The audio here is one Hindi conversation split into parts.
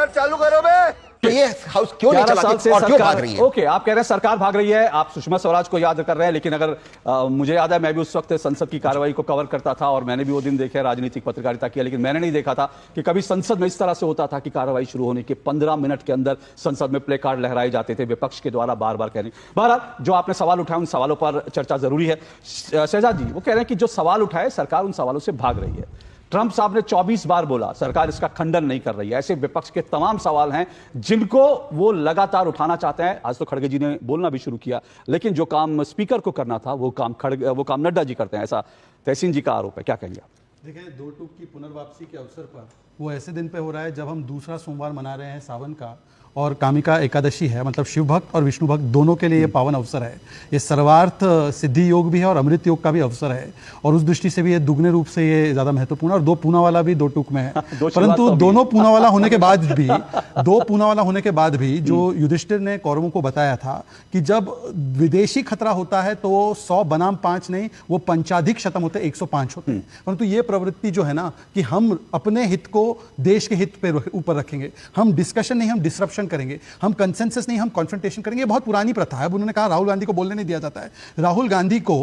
पिक्चर चालू करो बे। तो ये हाउस क्यों नहीं चला और क्यों भाग रही है? ओके, आप कह रहे हैं सरकार भाग रही है, आप सुषमा स्वराज को याद कर रहे हैं, लेकिन अगर मुझे याद है मैं भी उस वक्त संसद की कार्रवाई को कवर करता था और मैंने भी वो दिन देखे, राजनीतिक पत्रकारिता किया, लेकिन मैंने नहीं देखा था कि कभी संसद में इस तरह से होता था कि कार्रवाई शुरू होने के 15 मिनट के अंदर संसद में प्ले कार्ड लहराए जाते थे विपक्ष के द्वारा बार बार कहने। बहरहाल जो आपने सवाल उठाए उन सवालों पर चर्चा जरूरी है। शहजाद जी वो कह रहे हैं कि जो सवाल उठाए सरकार उन सवालों से भाग रही है। ट्रंप साहब ने 24 बार बोला, सरकार इसका खंडन नहीं कर रही है। ऐसे विपक्ष के तमाम सवाल हैं जिनको वो लगातार उठाना चाहते हैं। आज तो खड़गे जी ने बोलना भी शुरू किया, लेकिन जो काम स्पीकर को करना था वो काम नड्डा जी करते हैं, ऐसा तहसीन जी का आरोप है। क्या कहेंगे आप? देखिए, दो टूक की पुनर्वापसी के अवसर पर वो ऐसे दिन पे हो रहा है जब हम दूसरा सोमवार मना रहे हैं सावन का, और कामिका एकादशी है, मतलब शिव भक्त और विष्णु भक्त दोनों के लिए ये पावन अवसर है। ये सर्वार्थ सिद्धि योग भी है और अमृत योग का भी अवसर है, और उस दृष्टि से भी ये दुगने रूप से ये ज़्यादा महत्वपूर्ण। और दो पूना वाला भी दो टूक में है, परंतु दोनों पूना वाला होने के बाद भी जो युधिष्ठिर ने कौरवों को बताया था कि जब विदेशी खतरा होता है तो 100 बनाम 5 नहीं, वो पंचाधिक शतम होते 105 होते हैं। परंतु ये प्रवृत्ति जो है ना कि हम अपने हित को देश के हित पे ऊपर रखेंगे, हम डिस्कशन नहीं, हम डिसरप्शन करेंगे, हम कंसेंसस नहीं, हम कॉन्फ्रंटेशन करेंगे। बहुत पुरानी प्रथा है। अब उन्होंने कहा राहुल गांधी को बोलने नहीं दिया जाता है। राहुल गांधी को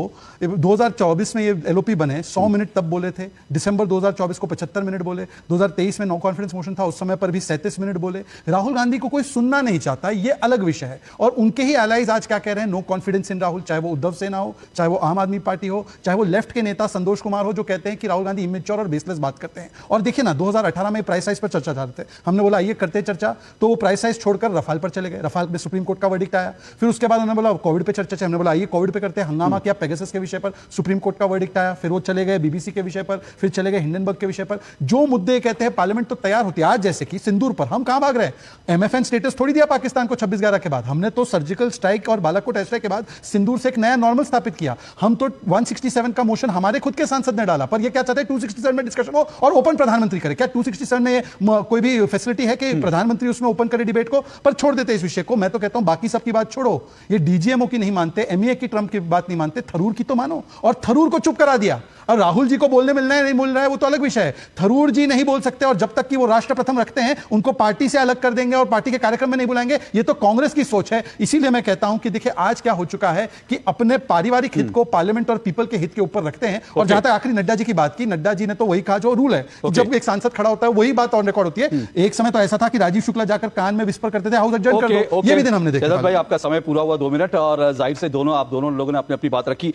2024 में ये एलओपी बने 100 मिनट तब बोले थे, दिसंबर 2024 को 75 मिनट बोले, 2023 में नो कॉन्फिडेंस मोशन था उस समय पर भी 37 मिनट बोले। राहुल गांधी को कोई सुनना नहीं चाहता, ये अलग विषय है। और उनके ही एलाइज आज क्या कह रहे हैं, नो कॉन्फिडेंस इन राहुल, चाहे वो उद्धव सेना हो, चाहे वो आम आदमी पार्टी हो, चाहे वो लेफ्ट के नेता संतोष कुमार हो, जो कहते हैं कि राहुल गांधी इमेच्योर और बेसलेस बात करते हैं। और देखिए ना, 2018 में प्राइस राइज पर चर्चा चाह रहे थे, हमने बोला आइए करते चर्चा, तो वो प्राइस राइज छोड़कर रफाल पर चले गए। रफाल पे सुप्रीम कोर्ट का वर्डिक्ट आया। फिर उसके बाद उन्होंने बोला कोविड पे चर्चा, हमने बोला आइए कोविड पे करते हैं। हंगामा किया पेगासस के विषय पर, सुप्रीम कोर्ट का वर्डिक्ट आया। फिर वो चले गए बीबीसी के विषय पर, फिर चले गए हिंडनबर्ग के विषय पर। जो मुद्दे कहते हैं पार्लियामेंट तो तैयार होती है, आज जैसे कि सिंदूर पर हम कहां भाग रहे हैं? एमएफएन स्टेटस थोड़ी दिया पाकिस्तान को 26/11 के बाद, हमने तो सर्जिकल स्ट्राइक और बालाकोट एयर स्ट्राइक के बाद सिंदूर से एक नया नॉर्मल स्थापित किया। हम तो 167 का मोशन हमारे खुद के सांसद ने डाला, पर ये क्या चाहते हैं 267 में डिस्कशन हो और ओपन प्रधानमंत्री करे। क्या 267 में कोई भी फैसिलिटी है कि प्रधानमंत्री उसमें ओपन करे डिबेट को? पर छोड़ देते इस विषय को। मैं तो कहता हूं बाकी सबकी बात छोड़ो, ये डीजीएमओ की नहीं मानते, एमईए की ट्रंप की बात नहीं मानते, थरूर की तो मानो। और थरूर को चुप करा दिया। और राहुल जी को बोलने मिलना है नहीं मिल रहा है वो तो अलग विषय है। थरूर जी नहीं बोल सकते, और जब तक कि वो राष्ट्र प्रथम रखते हैं उनको पार्टी से अलग कर देंगे और पार्टी के कार्यक्रम में नहीं बुलाएंगे। ये तो कांग्रेस की सोच है। इसीलिए मैं कहता हूं कि देखिए आज क्या हो चुका है कि अपने पारिवारिक हित को पार्लियामेंट और पीपल के हित के ऊपर रखते हैं। और जहां तक आखिरी नड्डा जी की बात की, नड्डा जी ने तो वही कहा जो रूल है, जब एक सांसद खड़ा होता है वही बात ऑन रिकॉर्ड होती है। एक समय तो ऐसा था कि राजीव शुक्ला जाकर कान में विस्पर करते थे हाउस एडजर्न कर दो, ये भी दिन हमने देखा। भाई आपका समय पूरा हुआ 2 मिनट, और जाहिर से आप दोनों लोगों ने अपनी अपनी बात रखी।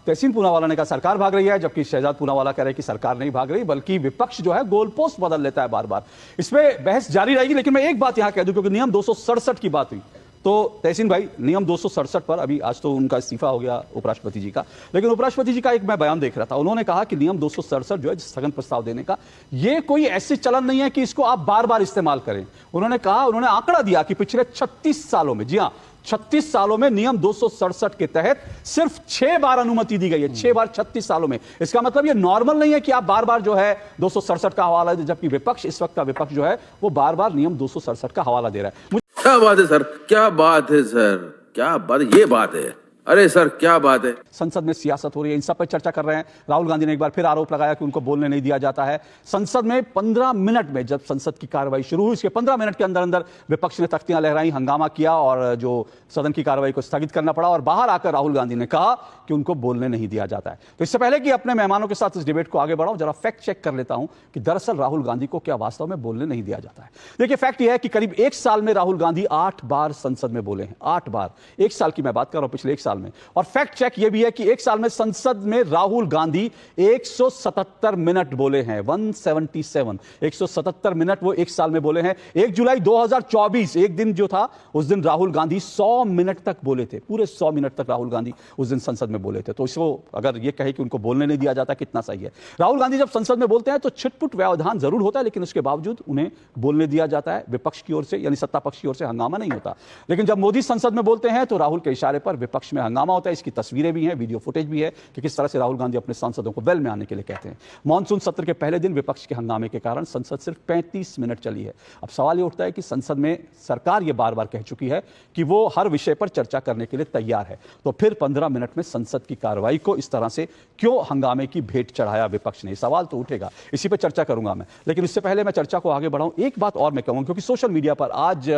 तहसीन पूनावाला ने कहा सरकार भाग रही है, जबकि शहजाद पूनावाला कह रहे हैं कि सरकार नहीं भाग रही, बल्कि विपक्ष जो है गोल पोस्ट बदल लेता है बार बार। इसमें बहस जारी रहेगी, लेकिन मैं एक बात यहां कह दूं, क्योंकि नियम 267 की बात हुई, तो तहसीन भाई नियम 267 पर अभी आज तो उनका इस्तीफा हो गया उपराष्ट्रपति जी का, लेकिन उपराष्ट्रपति जी का एक मैं बयान देख रहा था, उन्होंने कहा कि नियम 267 जो है स्थगन प्रस्ताव देने का, ये कोई ऐसे चलन नहीं है कि इसको आप बार बार इस्तेमाल करें। उन्होंने कहा, उन्होंने आंकड़ा दिया कि पिछले 36 सालों में, जी हां 36 सालों में नियम 267 के तहत सिर्फ 6 बार अनुमति दी गई है। 6 बार 36 सालों में। इसका मतलब ये नॉर्मल नहीं है कि आप बार बार जो है 267 का हवाला दे, जबकि विपक्ष इस वक्त का विपक्ष जो है वो बार बार नियम 267 का हवाला दे रहा है। क्या बात है सर, क्या बात है सर, क्या बात, ये बात है। अरे सर क्या बात है। संसद में सियासत हो रही है, इन सब पर चर्चा कर रहे हैं। राहुल गांधी ने एक बार फिर आरोप लगाया कि उनको बोलने नहीं दिया जाता है। संसद में 15 मिनट में, जब संसद की कार्रवाई शुरू हुई, इसके 15 मिनट के अंदर अंदर विपक्ष ने तख्तियां लहराई, हंगामा किया और जो सदन की कार्रवाई को स्थगित करना पड़ा। और बाहर आकर राहुल गांधी ने कहा कि उनको बोलने नहीं दिया जाता है। तो इससे पहले कि अपने मेहमानों के साथ इस डिबेट को आगे बढ़ाऊं, जरा फैक्ट चेक कर लेता हूं कि दरअसल राहुल गांधी को क्या वास्तव में बोलने नहीं दिया जाता है। देखिए फैक्ट यह है कि करीब 1 साल में राहुल गांधी 8 बार संसद में बोले हैं। 8 बार, 1 साल की मैं बात कर रहा हूं, पिछले 1 साल में। और फैक्ट चेक यह भी है कि 1 साल में संसद में राहुल गांधी 177 मिनट बोले हैं। 177 177 मिनट वो 1 साल में बोले हैं। 1 जुलाई 2024 एक दिन जो था, उस दिन राहुल गांधी 100 मिनट तक बोले थे। पूरे 100 मिनट तक राहुल गांधी उस दिन संसद में बोले थे। तो इसको अगर ये कहे कि उनको बोलने नहीं दिया जाता, कितना सही है। राहुल गांधी जब संसद में बोलते हैं तो छिटपुट व्यवधान जरूर होता है, लेकिन उसके बावजूद उन्हें बोलने दिया जाता है। विपक्ष की ओर से, यानी सत्ता पक्ष की ओर से हंगामा नहीं होता। लेकिन जब मोदी संसद में बोलते हैं तो राहुल के इशारे पर विपक्ष में हंगामा होता है। इसकी तस्वीरें भी हैं, वीडियो फुटेज भी है कि किस तरह से राहुल गांधी अपने सांसदों को वेल में आने के लिए कहते हैं। मॉनसून सत्र के पहले दिन विपक्ष के हंगामे के कारण संसद सिर्फ 35 मिनट चली है। अब सवाल ये उठता है कि संसद में सरकार ये बार बार कह चुकी है कि वो हर विषय पर चर्चा करने के लिए तैयार है, तो फिर 15 मिनट में संसद की कार्रवाई को इस तरह से क्यों हंगामे की भेंट चढ़ाया विपक्ष ने? सवाल तो उठेगा, इसी पर चर्चा करूंगा मैं। लेकिन इससे पहले मैं चर्चा को आगे बढ़ाऊं, एक बात और मैं कहूंगा, क्योंकि सोशल मीडिया पर आज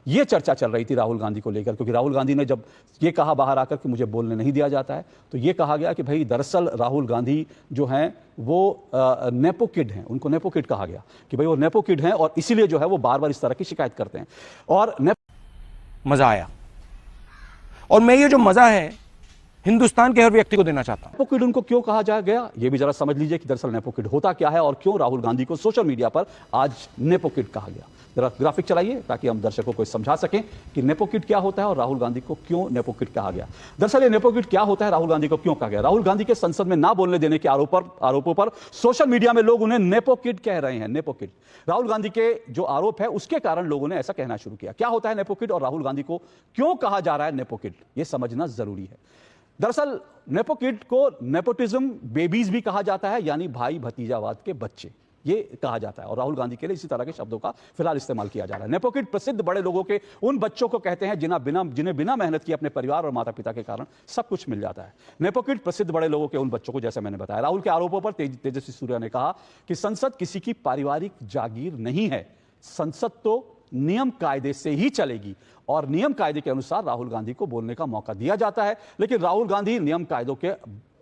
ये चर्चा चल रही थी राहुल गांधी को लेकर, क्योंकि राहुल गांधी ने जब ये कहा बाहर आकर कि मुझे बोलने नहीं दिया जाता है, तो ये कहा गया कि भाई दरअसल राहुल गांधी जो हैं वो नेपो किड हैं, उनको नेपो किड कहा गया कि भाई वो नेपो किड हैं और इसीलिए जो है वो बार बार इस तरह की शिकायत करते हैं। और मजा आया, और मैं ये जो मजा है हिंदुस्तान के हर व्यक्ति को देना चाहता हूं। नेपो किड उनको क्यों कहा जा गया, ये भी जरा समझ लीजिए कि दरअसल नेपो किड होता क्या है और क्यों राहुल गांधी को सोशल मीडिया पर आज नेपो किड कहा गया। जरा ग्राफिक चलाइए ताकि हम दर्शकों को समझा सकें कि नेपो किड क्या होता है और राहुल गांधी को क्यों नेपो किड कहा गया। दरअसल ये नेपो किड क्या होता है, राहुल गांधी को क्यों कहा गया? राहुल गांधी के संसद में ना बोलने देने के आरोपों पर सोशल मीडिया में लोग उन्हें नेपो किड कह रहे हैं। नेपो किड राहुल गांधी के जो आरोप है उसके कारण लोगों ने ऐसा कहना शुरू किया। क्या होता है नेपो किड और राहुल गांधी को क्यों कहा जा रहा है नेपो किड, ये समझना जरूरी है। दरअसल नेपो किड को नेपोटिज्म बेबीज भी कहा जाता है, यानी भाई भतीजावाद के बच्चे, ये कहा जाता है। और राहुल गांधी के लिए इसी तरह के शब्दों का फिलहाल इस्तेमाल किया जा रहा है। नेपो किड प्रसिद्ध बड़े लोगों के उन बच्चों को कहते हैं जिन्हें बिना मेहनत किए अपने परिवार और माता पिता के कारण सब कुछ मिल जाता है। नेपो किड प्रसिद्ध बड़े लोगों के उन बच्चों को, जैसे मैंने बताया। राहुल के आरोपों पर तेजस्वी सूर्या ने कहा कि संसद किसी की पारिवारिक जागीर नहीं है, संसद तो नियम कायदे से ही चलेगी और नियम कायदे के अनुसार राहुल गांधी को बोलने का मौका दिया जाता है। लेकिन राहुल गांधी नियम कायदों के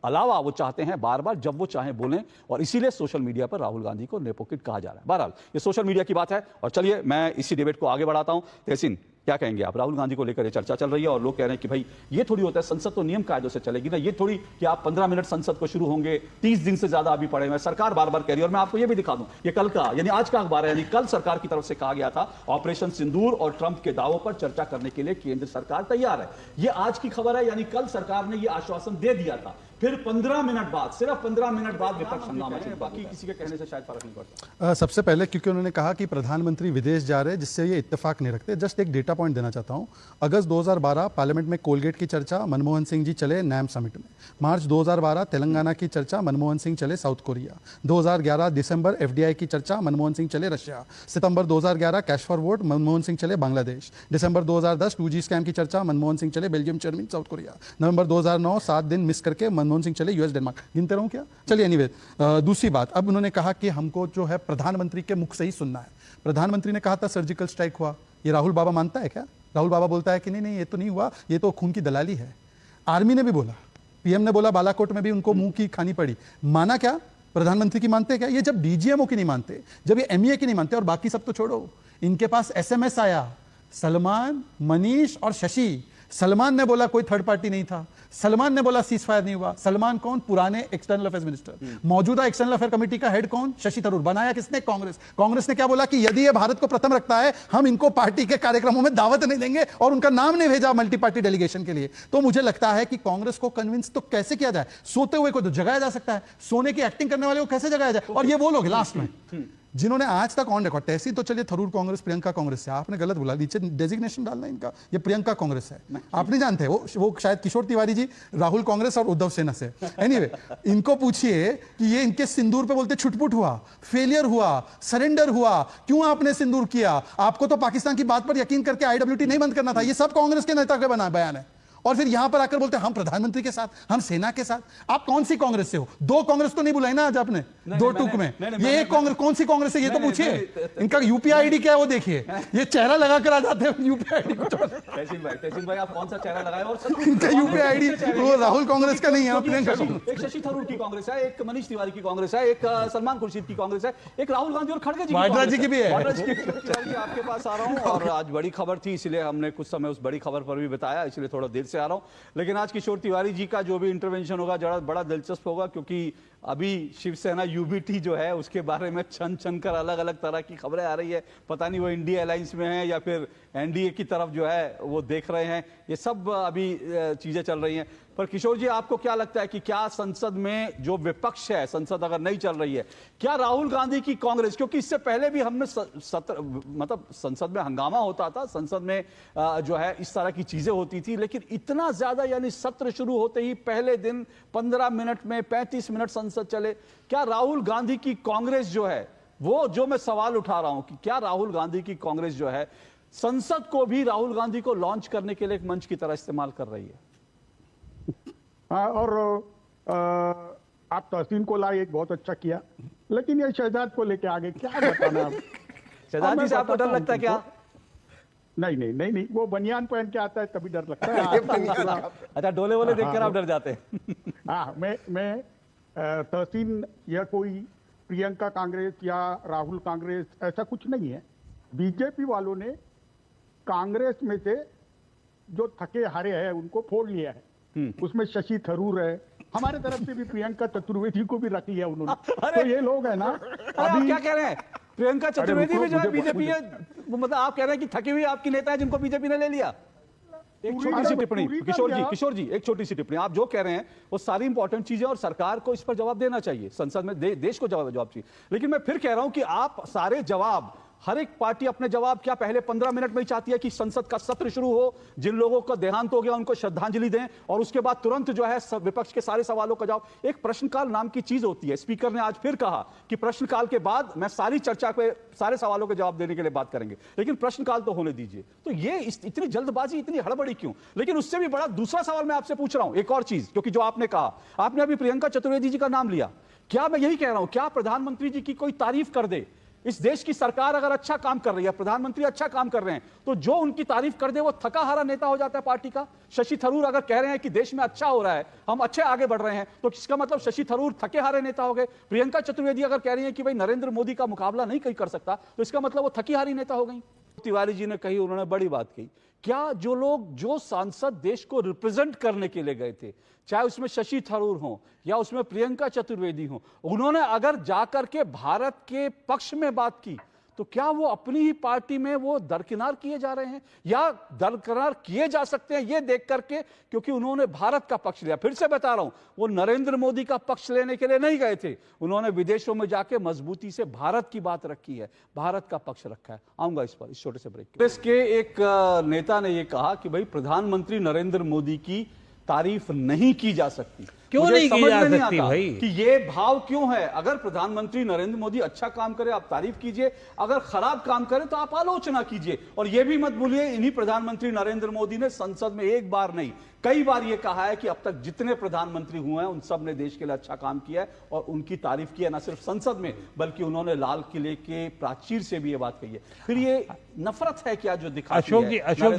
अलावा वो चाहते हैं बार बार जब वो चाहें बोलें, और इसीलिए सोशल मीडिया पर राहुल गांधी को नेपो किड कहा जा रहा है। बहरहाल ये सोशल मीडिया की बात है और चलिए मैं इसी डिबेट को आगे बढ़ाता हूं। तहसीन, क्या कहेंगे आप? राहुल गांधी को लेकर ये चर्चा चल रही है और लोग कह रहे हैं कि भाई ये थोड़ी होता है, संसद तो नियम कायदों से चलेगी ना, ये थोड़ी कि आप 15 मिनट संसद को शुरू होंगे, 30 दिन से ज्यादा अभी पड़े हुए, सरकार बार बार कह रही है। और मैं आपको ये भी दिखा दूं, ये कल का यानी आज का अखबार है, यानी कल सरकार की तरफ से कहा गया था ऑपरेशन सिंदूर और ट्रंप के दावों पर चर्चा करने के लिए केंद्र सरकार तैयार है। ये आज की खबर है, यानी कल सरकार ने ये आश्वासन दे दिया था, फिर 15 मिनट बाद, सिर्फ 15 मिनट बाद विपक्ष हंगामा शुरू। बाकी किसी के कहने से शायद फर्क नहीं पड़ता। सबसे पहले क्योंकि उन्होंने कहा कि प्रधानमंत्री विदेश जा रहे हैं, जिससे ये इत्तेफाक नहीं रखते। जस्ट एक डेटा पॉइंट देना चाहता हूं। अगस्त 2012 पार्लियामेंट में कोलगेट की चर्चा, मनमोहन सिंह जी चले नैम समिट में। मार्च 2012 तेलंगाना की चर्चा, मनमोहन सिंह चले साउथ कोरिया। 2011 दिसंबर एफडीआई की चर्चा, मनमोहन सिंह चले Russia. September 2011 cash for vote, Manmohan Singh चले बांग्लादेश। दिसंबर 2010 2G स्कैम की चर्चा, मनमोहन सिंह चले बेल्जियम, जर्मनी, साउथ कोरिया। नवंबर 2009 7 दिन मिस करके मनमोहन सिंह चले यूएस, डेनमार्क। गिनते रहूं क्या? चलिए एनीवे, दूसरी बात, अब उन्होंने कहा कि हमको जो है प्रधानमंत्री के मुख से ही सुनना है। प्रधानमंत्री ने कहा था सर्जिकल स्ट्राइक हुआ, ये राहुल बाबा मानता है क्या? राहुल बाबा बोलता है कि नहीं नहीं ये तो नहीं हुआ, ये तो खून की दलाली है। आर्मी ने भी बोला, पीएम ने बोला, बालाकोट में भी उनको मुंह की खानी पड़ी। माना क्या? प्रधानमंत्री की मानते क्या? ये जब डीजीएमओ की नहीं मानते, जब ये एमईए की नहीं मानते, और बाकी सब तो छोड़ो, इनके पास एसएमएस आया, सलमान, मनीष और शशि। सलमान ने बोला कोई थर्ड पार्टी नहीं था, सलमान ने बोला सीज फायर नहीं हुआ। सलमान कौन? पुराने एक्सटर्नल अफेयर्स मिनिस्टर। मौजूदा एक्सटर्नल अफेयर कमेटी का हेड कौन? शशि थरूर। बनाया किसने? कांग्रेस। कांग्रेस ने क्या बोला कि यदि ये भारत को प्रथम रखता है, हम इनको पार्टी के कार्यक्रमों में दावत नहीं देंगे, और उनका नाम नहीं भेजा मल्टी पार्टी डेलीगेशन के लिए। तो मुझे लगता है कि कांग्रेस को कन्विंस तो कैसे किया जाए? सोते हुए को तो जगाया जा सकता है, सोने की एक्टिंग करने वाले को कैसे जगाया जाए? और ये वो लोग लास्ट में जिन्होंने आज तक ऑन रिकॉर्ड, तहसील तो चलिए थरूर कांग्रेस, प्रियंका कांग्रेस है, आपने गलत बोला, नीचे डेजिग्नेशन डालना इनका, ये प्रियंका कांग्रेस है। आप नहीं जानते, वो शायद किशोर तिवारी जी राहुल कांग्रेस और उद्धव सेना से। एनीवे, इनको पूछिए कि ये इनके सिंदूर पे बोलते छुटपुट हुआ, फेलियर हुआ, सरेंडर हुआ, क्यों आपने सिंदूर किया? आपको तो पाकिस्तान की बात पर यकीन करके आईडब्ल्यूटी नहीं बंद करना था। ये सब कांग्रेस के नेता का बना बयान है, और फिर यहां पर आकर बोलते हैं हम प्रधानमंत्री के साथ, हम सेना के साथ। आप कौन सी कांग्रेस से हो? दो कांग्रेस तो नहीं बुलाई ना आज आपने, दो टूक में। ये एक कांग्रेस, कौन सी कांग्रेस है ये तो पूछिए। इनका यूपीआई आईडी क्या है वो देखिए, ये चेहरा लगाकर आ जाते हैं यूपीआई आईडी को। तहसीन भाई आप कौन सा चेहरा लगाए? और इनका यूपीआई आईडी वो राहुल कांग्रेस का नहीं है, एक शशि थरूर की कांग्रेस है, एक मनीष तिवारी की कांग्रेस है, एक सलमान खुर्शीद की कांग्रेस है, एक राहुल गांधी और खड़गे जी की भी है। आपके पास आ रहा हूं, और आज बड़ी खबर थी इसलिए हमने कुछ समय उस बड़ी खबर पर भी बताया, इसलिए थोड़ा देर से आ रहा हूं। लेकिन आज किशोर तिवारी जी का जो भी इंटरवेंशन होगा बड़ा दिलचस्प होगा, क्योंकि अभी शिवसेना यूबीटी जो है उसके बारे में छन छन कर अलग अलग तरह की खबरें आ रही है। पता नहीं वो इंडिया अलायंस में है या फिर एनडीए की तरफ जो है वो देख रहे हैं, ये सब अभी चीजें चल रही हैं। पर किशोर जी, आपको क्या लगता है कि क्या संसद में जो विपक्ष है, संसद अगर नहीं चल रही है, क्या राहुल गांधी की कांग्रेस, क्योंकि इससे पहले भी हमने सत्र मतलब संसद में हंगामा होता था, संसद में जो है इस तरह की चीजें होती थी, लेकिन इतना ज्यादा, यानी सत्र शुरू होते ही पहले दिन 15 मिनट में 35 मिनट संसद चले, क्या राहुल गांधी की कांग्रेस जो है, वो जो मैं सवाल उठा रहा हूं कि क्या राहुल गांधी की कांग्रेस जो है संसद को भी राहुल गांधी को लॉन्च करने के लिए एक मंच की तरह इस्तेमाल कर रही है? और आप तहसीन को लाए, एक बहुत अच्छा किया, लेकिन ये शहजाद को लेके आगे क्या बताना आप? शहजाद जी से आपको डर लगता है क्या? नहीं, वो बनियान पहन के आता है तभी डर लगता है। अच्छा, डोले वोले देखकर आप डर जाते हैं? हाँ, मैं तहसीन या कोई प्रियंका कांग्रेस या राहुल कांग्रेस ऐसा कुछ नहीं है। बीजेपी वालों ने कांग्रेस में से जो थके हारे हैं उनको फोड़ लिया है। उसमें शशि थरूर है, हमारे तरफ से भी प्रियंका चतुर्वेदी को भी रख लिया उन्होंने। तो ये लोग है ना, अभी क्या कह रहे हैं? प्रियंका चतुर्वेदी भी जो है बीजेपी है, मतलब आप कह रहे हैं कि थकी हुई आपकी नेता है जिनको बीजेपी ने ले लिया? एक छोटी सी टिप्पणी किशोर जी, एक छोटी सी टिप्पणी। आप जो कह रहे हैं वो सारी इंपॉर्टेंट चीजें और सरकार को इस पर जवाब देना चाहिए, संसद में देश को जवाब चाहिए, लेकिन मैं फिर कह रहा हूं कि आप सारे जवाब, हर एक पार्टी अपने जवाब क्या पहले 15 मिनट में ही चाहती है कि संसद का सत्र शुरू हो, जिन लोगों का देहांत हो गया उनको श्रद्धांजलि दें, और उसके बाद तुरंत जो है विपक्ष के सारे सवालों का जवाब। एक प्रश्नकाल नाम की चीज होती है। स्पीकर ने आज फिर कहा कि प्रश्नकाल के बाद मैं सारी चर्चा पे सारे सवालों के जवाब देने के लिए बात करेंगे, लेकिन प्रश्नकाल तो होने दीजिए। तो ये इतनी जल्दबाजी, इतनी हड़बड़ी क्यों? लेकिन उससे भी बड़ा दूसरा सवाल मैं आपसे पूछ रहा हूं, एक और चीज, क्योंकि जो आपने कहा, आपने अभी प्रियंका चतुर्वेदी जी का नाम लिया, क्या मैं यही कह रहा हूं, क्या प्रधानमंत्री जी की कोई तारीफ कर दे? इस देश की सरकार अगर अच्छा काम कर रही है, प्रधानमंत्री अच्छा काम कर रहे हैं, तो जो उनकी तारीफ कर दे वो थका हारा नेता हो जाता है पार्टी का। शशि थरूर अगर कह रहे हैं कि देश में अच्छा हो रहा है, हम अच्छे आगे बढ़ रहे हैं, तो इसका मतलब शशि थरूर थके हारे नेता हो गए। प्रियंका चतुर्वेदी अगर कह रही है कि भाई नरेंद्र मोदी का मुकाबला नहीं कोई कर सकता, तो इसका मतलब वो थकी हारी नेता हो गई। तिवारी जी ने कही, उन्होंने बड़ी बात कही, क्या जो लोग, जो सांसद देश को रिप्रेजेंट करने के लिए गए थे, चाहे उसमें शशि थरूर हो या उसमें प्रियंका चतुर्वेदी हो, उन्होंने अगर जाकर के भारत के पक्ष में बात की, तो क्या वो अपनी ही पार्टी में वो दरकिनार किए जा रहे हैं, या दरकिनार किए जा सकते हैं ये देख करके क्योंकि उन्होंने भारत का पक्ष लिया? फिर से बता रहा हूं, वो नरेंद्र मोदी का पक्ष लेने के लिए नहीं गए थे, उन्होंने विदेशों में जाके मजबूती से भारत की बात रखी है, भारत का पक्ष रखा है। आऊंगा इस पर, इस छोटे से ब्रेक। कांग्रेस के एक नेता ने यह कहा कि भाई प्रधानमंत्री नरेंद्र मोदी की तारीफ नहीं की जा सकती। क्यों नहीं की जा सकती भाई? कि ये भाव क्यों है? अगर प्रधानमंत्री नरेंद्र मोदी अच्छा काम करे आप तारीफ कीजिए, अगर खराब काम करे तो आप आलोचना कीजिए। और यह भी मत भूलिए, इन्हीं प्रधानमंत्री नरेंद्र मोदी ने संसद में एक बार नहीं कई बार यह कहा है कि अब तक जितने प्रधानमंत्री हुए हैं उन सब ने देश के लिए अच्छा काम किया है, और उनकी तारीफ की है, न सिर्फ संसद में बल्कि उन्होंने लाल किले के प्राचीर से भी यह बात कही है। फिर ये नफरत है क्या जो दिखाती है?